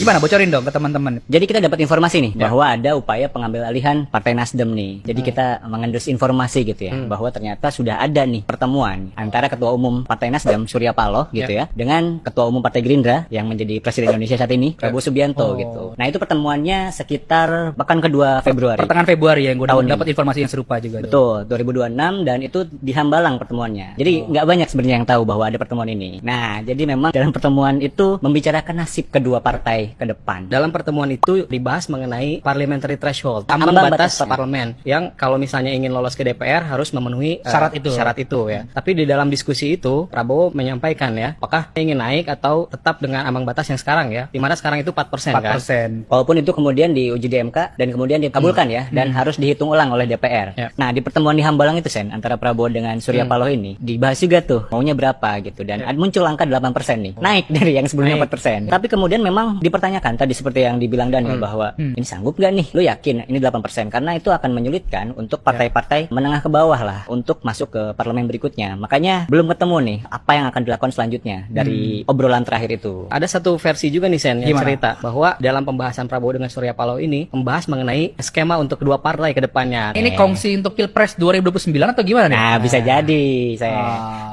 Gimana, bocorin dong ke teman-teman. Jadi kita dapat informasi nih bahwa ada upaya pengambil alihan Partai Nasdem nih. Jadi kita mengendus informasi gitu ya bahwa ternyata sudah ada nih pertemuan antara Ketua Umum Partai Nasdem Surya Paloh gitu ya dengan Ketua Umum Partai Gerindra yang menjadi Presiden Indonesia saat ini Prabowo Subianto gitu. Nah, itu pertemuannya sekitar pekan kedua Februari. Pertengahan Februari ya, yang gue Tahun dapat informasi yang serupa juga. Betul, 2026, dan itu di Hambalang pertemuannya. Jadi nggak banyak sebenarnya yang tahu bahwa ada pertemuan ini. Nah, jadi memang dalam pertemuan itu membicarakan nasib kedua partai ke depan. Dalam pertemuan itu dibahas mengenai parliamentary threshold, ambang batas parlemen, yang kalau misalnya ingin lolos ke DPR harus memenuhi syarat itu ya. Tapi di dalam diskusi itu Prabowo menyampaikan ya, apakah ingin naik atau tetap dengan ambang batas yang sekarang ya, di mana sekarang itu 4% kan. Walaupun itu kemudian diuji di MK dan kemudian dikabulkan ya, dan harus dihitung ulang oleh DPR. Nah, di pertemuan di Hambalang itu Sen, antara Prabowo dengan Surya Paloh ini dibahas juga tuh maunya berapa gitu, dan muncul angka 8% nih, naik dari yang sebelumnya 4%. Tapi kemudian memang dipertanyakan tadi seperti yang dibilang Daniel bahwa ini sanggup gak nih, lu yakin ini 8%, karena itu akan menyulitkan untuk partai-partai menengah ke bawah lah untuk masuk ke parlemen berikutnya. Makanya belum ketemu nih apa yang akan dilakukan selanjutnya dari obrolan terakhir itu. Ada satu versi juga nih Sen yang cerita bahwa dalam pembahasan Prabowo dengan Surya Paloh ini membahas mengenai skema untuk kedua partai ke depannya. Ini kongsi untuk Pilpres 2029 atau gimana nih? Nah, bisa jadi saya.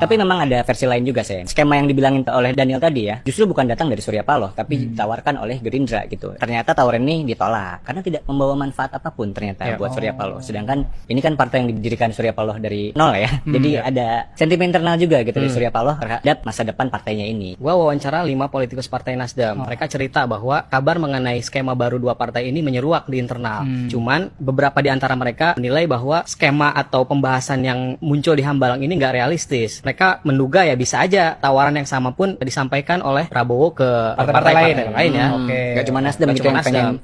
Tapi memang ada versi lain juga saya. Skema yang dibilangin oleh Daniel tadi ya, justru bukan datang dari Surya Paloh, tapi ditawarkan oleh Gerindra gitu. Ternyata tawaran ini ditolak karena tidak membawa manfaat apapun ternyata buat Surya Paloh. Sedangkan ini kan partai yang didirikan Surya Paloh dari nol ya. Jadi ada sentimen internal juga gitu dari Surya Paloh terhadap masa depan partainya ini. Gua wawancara 5 politikus Partai Nasdem. Mereka cerita bahwa kabar mengenai skema baru dua partai ini menyeruak di internal. Cuman beberapa di antara mereka menilai bahwa skema atau pembahasan yang muncul di Hambalang ini nggak realistis. Mereka menduga ya bisa aja tawaran yang sama pun disampaikan oleh Prabowo ke partai-partai lain ya. Gak cuma Nasdem gitu yang pengen.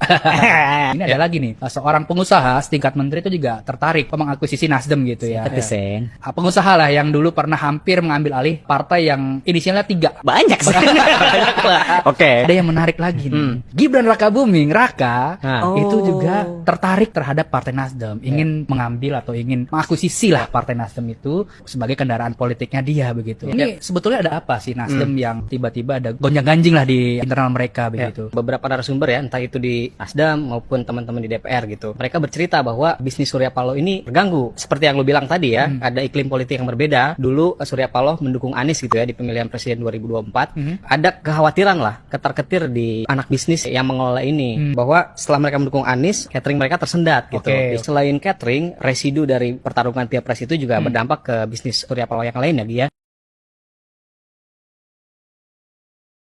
Ini ada lagi nih, seorang pengusaha setingkat menteri itu juga tertarik mengakuisisi Nasdem gitu ya. Tapi Sen, Pengusaha lah yang dulu pernah hampir mengambil alih partai yang inisialnya 3. banyak sih. Oke. Ada yang menarik lagi nih. Gibran Rakabuming Raka itu juga tertarik terhadap Partai Nasdem, ingin mengambil atau ingin mengakuisisi lah Partai Nasdem itu sebagai kendaraan politiknya dia begitu. Ini sebetulnya ada apa sih Nasdem yang tiba-tiba ada gonjang-ganjing lah di internal mereka begitu? Beberapa narasumber ya, entah itu di Nasdem maupun teman-teman di DPR gitu, mereka bercerita bahwa bisnis Surya Paloh ini terganggu. Seperti yang lu bilang tadi ya, ada iklim politik yang berbeda. Dulu Surya Paloh mendukung Anies gitu ya di pemilihan presiden 2024. Ada kekhawatiran lah, ketar-ketir di anak bisnis yang mengelola ini, bahwa setelah mereka mendukung Anies, catering mereka tersendat gitu. Selain catering, residu dari pertarungan Pilpres itu juga berdampak ke bisnis Surya Paloh yang lain ya dia.